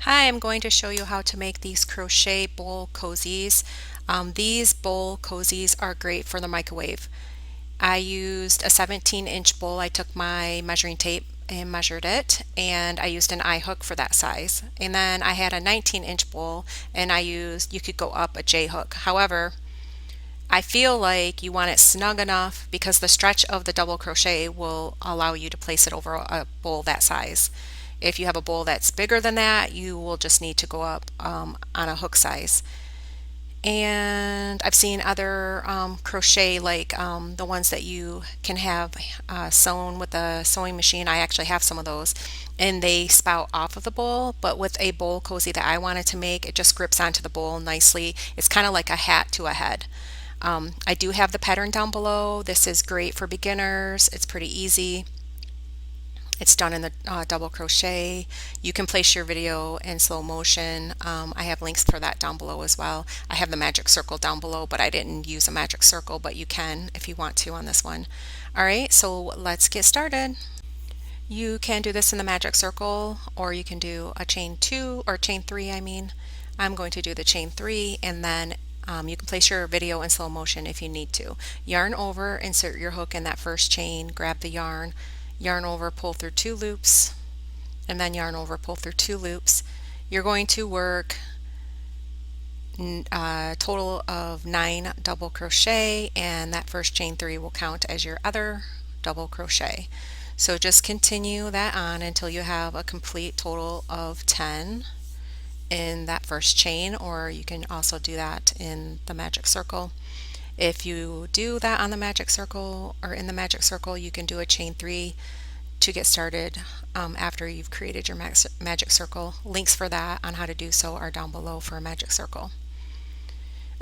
Hi, I'm going to show you how to make these crochet bowl cozies. These bowl cozies are great for the microwave. I used a 17-inch bowl. I took my measuring tape and measured it, and I used an eye hook for that size. And then I had a 19-inch bowl, and you could go up a J hook. However, I feel like you want it snug enough because the stretch of the double crochet will allow you to place it over a bowl that size. If you have a bowl that's bigger than that, you will just need to go up on a hook size. And I've seen other crochet like the ones that you can have sewn with a sewing machine. I actually have some of those, and they spout off of the bowl, but with a bowl cozy that I wanted to make, it just grips onto the bowl nicely. It's kind of like a hat to a head. I do have the pattern down below. This is great for beginners. It's pretty easy. It's done in the double crochet. You can place your video in slow motion. I have links for that down below as well. I have the magic circle down below, but I didn't use a magic circle, but you can if you want to on this one. All right, so let's get started. You can do this in the magic circle, or you can do a chain 2 or chain 3, I mean. I'm going to do the chain 3, and then you can place your video in slow motion if you need to. Yarn over, insert your hook in that first chain, grab the yarn over, pull through 2 loops, and then yarn over, pull through 2 loops. You're going to work a total of 9 double crochet, and that first chain 3 will count as your other double crochet. So just continue that on until you have a complete total of 10 in that first chain, or you can also do that in the magic circle. If you do that on the magic circle or in the magic circle, you can do a chain 3 to get started after you've created your magic circle. Links for that on how to do so are down below for a magic circle.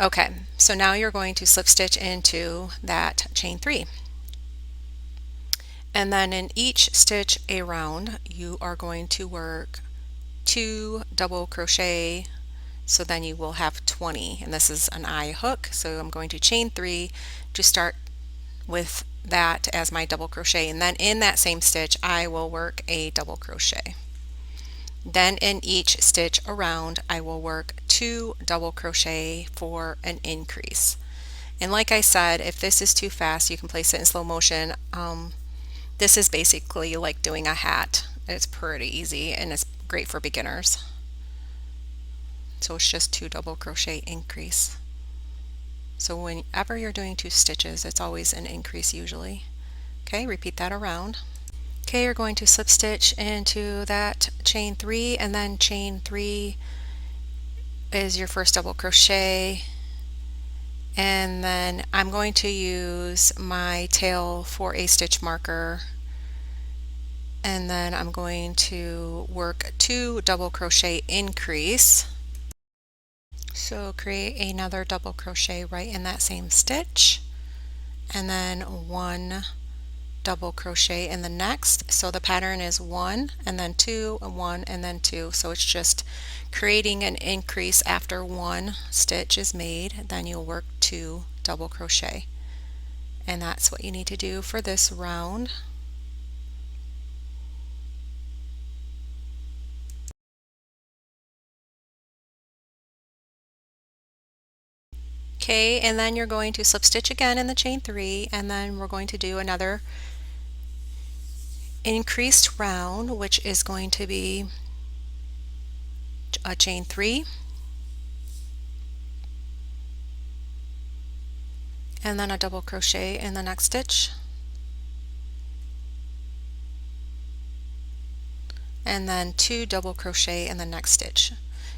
Okay, so now you're going to slip stitch into that chain 3. And then in each stitch around, you are going to work 2 double crochet, so then you will have 20, and this is an eye hook, so I'm going to chain 3 to start with that as my double crochet, and then in that same stitch I will work a double crochet. Then in each stitch around I will work 2 double crochet for an increase. And like I said, if this is too fast, you can place it in slow motion. This is basically like doing a hat. It's pretty easy and it's great for beginners. So it's just 2 double crochet increase. So whenever you're doing 2 stitches, it's always an increase usually. Okay, repeat that around. Okay, you're going to slip stitch into that chain 3, and then chain 3 is your first double crochet, and then I'm going to use my tail for a stitch marker, and then I'm going to work 2 double crochet increase. So create another double crochet right in that same stitch, and then 1 double crochet in the next. So the pattern is 1 and then 2 and 1 and then 2. So it's just creating an increase after 1 stitch is made. Then you'll work 2 double crochet, and that's what you need to do for this round. Okay, and then you're going to slip stitch again in the chain 3, and then we're going to do another increased round, which is going to be a chain 3, and then a double crochet in the next stitch, and then 2 double crochet in the next stitch.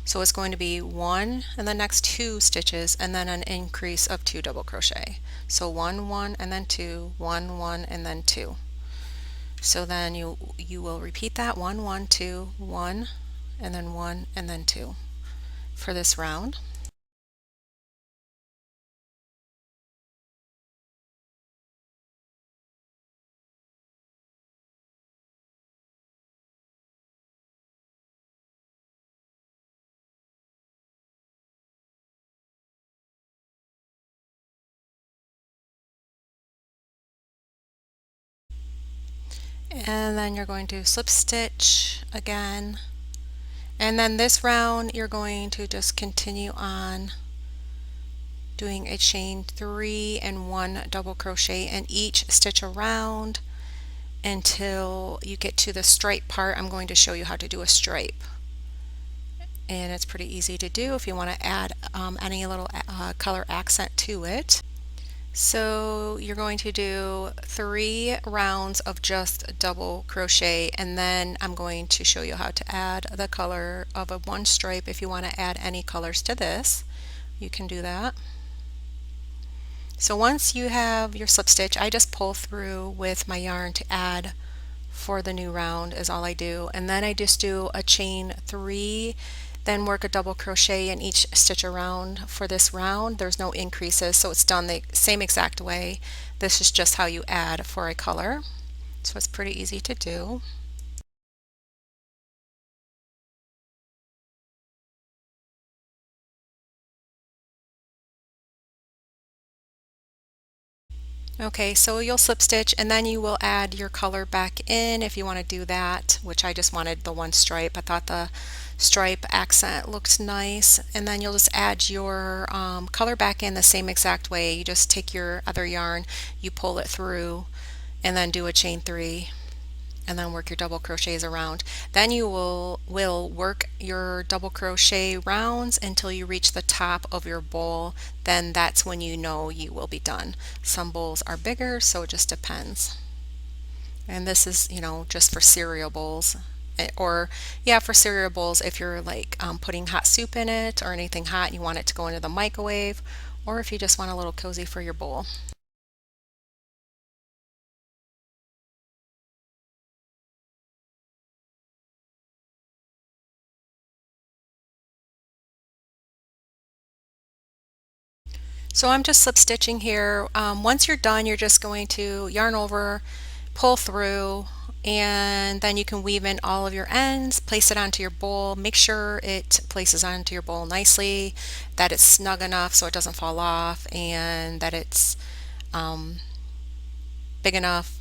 So it's going to be 1 in the next 2 stitches, and then an increase of 2 double crochet. So 1, 1, and then 2, 1, 1, and then 2. So then you will repeat that 1, 1, 2, 1, and then 1, and then 2 for this round. And then you're going to slip stitch again, And then this round you're going to just continue on doing a chain 3 and 1 double crochet in each stitch around until you get to the stripe part. I'm going to show you how to do a stripe, and it's pretty easy to do if you want to add any little color accent to it. So you're going to do 3 rounds of just double crochet, and then I'm going to show you how to add the color of a 1 stripe. If you want to add any colors to this, you can do that. So once you have your slip stitch, I just pull through with my yarn to add for the new round is all I do, and then I just do a chain 3, then work a double crochet in each stitch around for this round. There's no increases, so it's done the same exact way. This is just how you add for a color, so it's pretty easy to do. Okay, so you'll slip stitch and then you will add your color back in if you want to do that, which I just wanted the 1 stripe. I thought the stripe accent looked nice, and then you'll just add your color back in the same exact way. You just take your other yarn, you pull it through, and then do a chain 3, and then work your double crochets around. Then you will work your double crochet rounds until you reach the top of your bowl. Then that's when you know you will be done. Some bowls are bigger, so it just depends. And this is, you know, just for cereal bowls. Or yeah, for cereal bowls if you're like putting hot soup in it or anything hot and you want it to go into the microwave, or if you just want a little cozy for your bowl. So I'm just slip stitching here. Once you're done, you're just going to yarn over, pull through, and then you can weave in all of your ends, place it onto your bowl. Make sure it places onto your bowl nicely, that it's snug enough so it doesn't fall off, and that it's um, big enough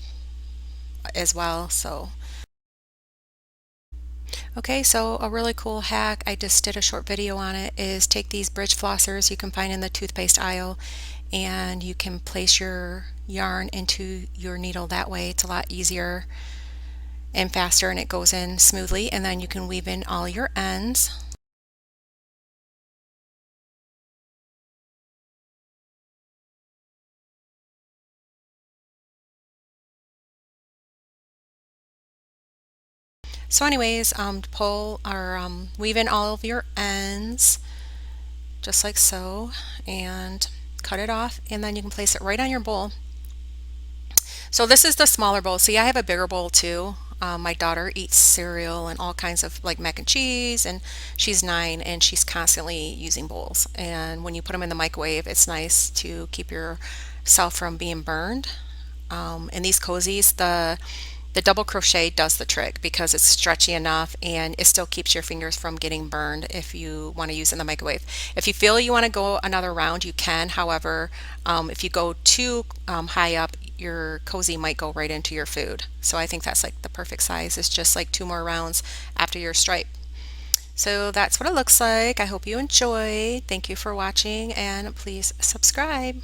as well. Okay, so a really cool hack, I just did a short video on it, is take these bridge flossers you can find in the toothpaste aisle, and you can place your yarn into your needle that way. It's a lot easier and faster, and it goes in smoothly, and then you can weave in all your ends. So anyways, pull or weave in all of your ends just like so, and cut it off, and then you can place it right on your bowl. So this is the smaller bowl. See, I have a bigger bowl too. My daughter eats cereal and all kinds of like mac and cheese, and she's 9 and she's constantly using bowls. And when you put them in the microwave, it's nice to keep yourself from being burned. And these cozies, the double crochet does the trick because it's stretchy enough and it still keeps your fingers from getting burned if you want to use it in the microwave. If you feel you want to go another round, you can. However, if you go too high up, your cozy might go right into your food. So I think that's like the perfect size. It's just like 2 more rounds after your stripe. So that's what it looks like. I hope you enjoy. Thank you for watching, and please subscribe.